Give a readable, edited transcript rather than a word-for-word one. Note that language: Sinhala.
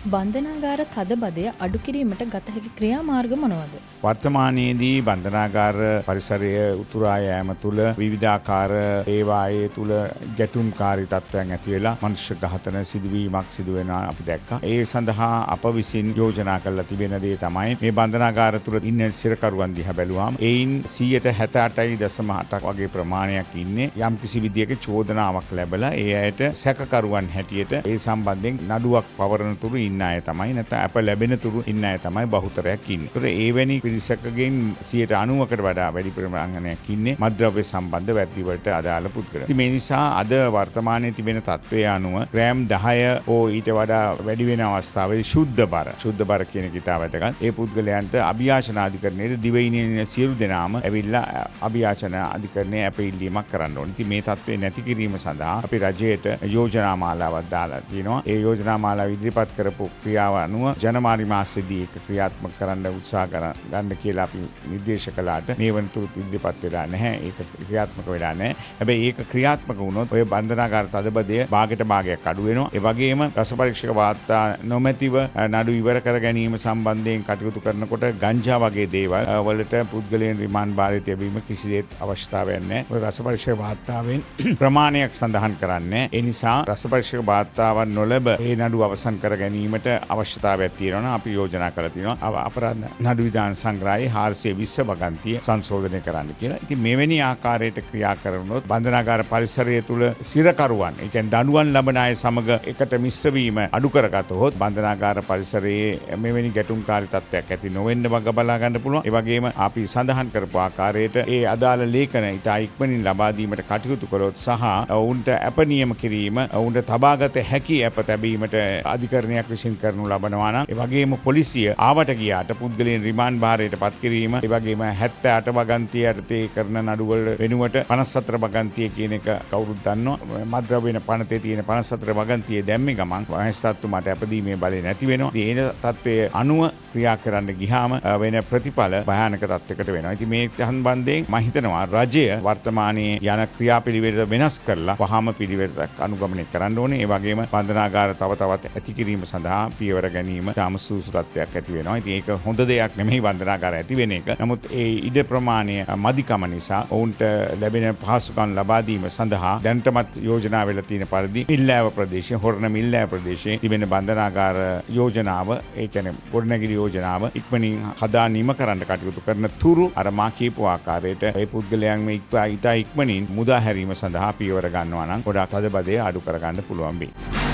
බන්ධනාගාර තදබදය අඩු කිරීමට ගත හැකි ක්‍රියාමාර්ග මොනවාද? වර්තමානයේදී බන්ධනාගාර පරිසරය උතුරා යෑම තුළ විවිධාකාර ඒවායේ තුළ ගැටුම්කාරී තත්ත්වයන් ඇති වෙලා මනුෂ්‍ය ඝාතන සිදුවීමක් සිදු වෙනවා අපි දැක්කා. ඒ සඳහා අප විසින් යෝජනා කරලා තිබෙන දේ තමයි මේ බන්ධනාගාර තුළ ඉන්න සිරකරුවන් දිහා බැලුවාම එයින් 68.8% වගේ ප්‍රමාණයක් ඉන්නේ යම්කිසි විදියක චෝදනාවක් ලැබලා ඒ අයට සැකකරුවන් හැටියට ඒ සම්බන්ධයෙන් නඩුවක් පවරන තුරු ඉන්න අය තමයි නැත්නම් අප ලැබෙන තුරු ඉන්න අය තමයි බහුතරයක් ඉන්නේ. ඒකට ඒවැනි පිරිසකගෙන් 90%කට වඩා වැඩි ප්‍රමාණයක් ඉන්නේ මත්ද්‍රව්‍ය සම්බන්ධ වැරදි වලට අදාළ පුද්ගලයන්. ඉතින් මේ නිසා අද වර්තමානයේ තිබෙන තත්ත්වය අනුව ග්‍රෑම් 10 හෝ ඊට වඩා වැඩි වෙන අවස්ථාවේදී ශුද්ධ බර කියන එක ඉතා වැදගත්. ඒ පුද්ගලයන්ට අභියාචන අධිකරණයේ දිවයිනේ සියලු දෙනාම ඇවිල්ලා අභියාචන අධිකරණයේ අපීල්ලීමක් කරන්න ඕනේ. ඉතින් මේ තත්ත්වය නැති කිරීම සඳහා අපි රජයට යෝජනා මාලාවක් දාලා තියෙනවා. ඒ යෝජනා මාලාව ඉදිරිපත් කරපු ක්‍රියාව අනුව ජනවාරි මාසයේදී ඒක ක්‍රියාත්මක කරන්න උත්සාහ ගන්න කියලා අපි නිර්දේශ කළාට මේ වනතුරුත් ඉදිරිපත් වෙලා නැහැ. ඒක ක්‍රියාත්මක වෙලා නැහැ. හැබැයි ඒක ක්‍රියාත්මක වුණොත් ඔය බන්ධනාගාර තදබදය භාගයක් අඩු වෙනවා. ඒ වගේම රස පරීක්ෂක වාර්තා නොමැතිව නඩු ඉවර කර ගැනීම සම්බන්ධයෙන් කටයුතු කරනකොට ගංජා වගේ දේවල් වලට පුද්ගලයන් රිමාන්ඩ් භාරයට යැවීම කිසිසේත් අවශ්‍යතාවයක් නැහැ. ඔය රස පරීක්ෂක වාර්තාවෙන් ප්‍රමාණයක් සඳහන් කරන්නේ. ඒ නිසා රස පරීක්ෂක වාර්තාවන් නොලැබ ඒ නඩු අවසන් කර ගැනීමට අවශ්‍යතාවයක් තියෙනවා. අපි යෝජනා කරලා තියෙනවා අපරාධ නඩු විධාන සංග්‍රහයේ 420 වගන්තිය සංශෝධනය කරන්න කියලා. ඉතින් මෙවැනි ආකාරයට ක්‍රියා කරනොත් බන්ධනාගාර පරිසරය තුළ සිරකරුවන්, ඒ කියන්නේ දඬුවම් ලබන අය සමග එකට මිශ්‍ර වීම අඩු කරගත්තොත් බන්ධනාගාර පරිසරයේ මෙවැනි ගැටුම්කාරී තත්ත්වයක් ඇති නොවෙන්න වග බලා ගන්න පුළුවන්. ඒ වගේම අපි සඳහන් කරපු ආකාරයට ඒ අදාළ ලේඛන ඉතා ඉක්මනින් ලබා දීමට කටයුතු කළොත් සහ ඔවුන්ට අප නියම කිරීම, ඔවුන්ට තබාගත හැකි අප තැබීමට අධිකරණයක් විසින් කරනු ලබනවා නම්, ඒ වගේම පොලිසිය ආවට ගියාට පුද්ගලයන් රිමාන්ඩ් භාරයට පත් කිරීම, ඒ වගේම 78 වගන්තිය යටතේ කරන නඩුවල වෙනුවට 54 වගන්තිය කියන එක කවුරුත් දන්නවා. මත්ද්‍රව්‍ය පනතේ තියෙන 54 වගන්තිය දැම්මේ ගමන් මහේස්ත්‍රාත්තුමාට අපදීමේ බලය නැති වෙනවා. ඉතින් ඒ තත්ත්වයේ අනුව ක්‍රියා කරන්න ගියාම වෙන ප්‍රතිඵල භයානක තත්යකට වෙනවා. ඉතින් මේ සම්බන්ධයෙන් මම හිතනවා රජය වර්තමානයේ යන ක්‍රියාපිළිවෙල වෙනස් කරලා වහාම පිළිවෙලක් අනුගමනය කරන්න ඕනේ. ඒ වගේම බන්ධනාගාර තව තවත් ඇති කිරීම සඳහා පියවර ගැනීම තාම සුසු තත්ත්වයක් ඇති වෙනවා. ඉතින් ඒක හොඳ දෙයක් නෙමෙයි බන්ධනාගාර ඇති වෙන එක. නමුත් ඒ ඉඩ ප්‍රමාණය මදිකම නිසා ඔවුන්ට ලැබෙන පහසුකම් ලබා දීම සඳහා දැනටමත් යෝජනා වෙලා තියෙන පරිදි මිල්ලෑව ප්‍රදේශයේ, හොරණ මිල්ලෑව ප්‍රදේශයේ තිබෙන බන්ධනාගාර යෝජනාව, ඒ කියන්නේ ගොඩනැගිලි යෝජනාව ඉක්මනින් හදා නිම කරන්න කටයුතු කරන තුරු අර මා කියපු ආකාරයට ඒ පුද්ගලයන් මේ ඉතා ඉක්මනින් මුදා හැරීම සඳහා පියවර ගන්නවා නම් ගොඩාක් තදබදය අඩු කරගන්න පුළුවන් වෙයි.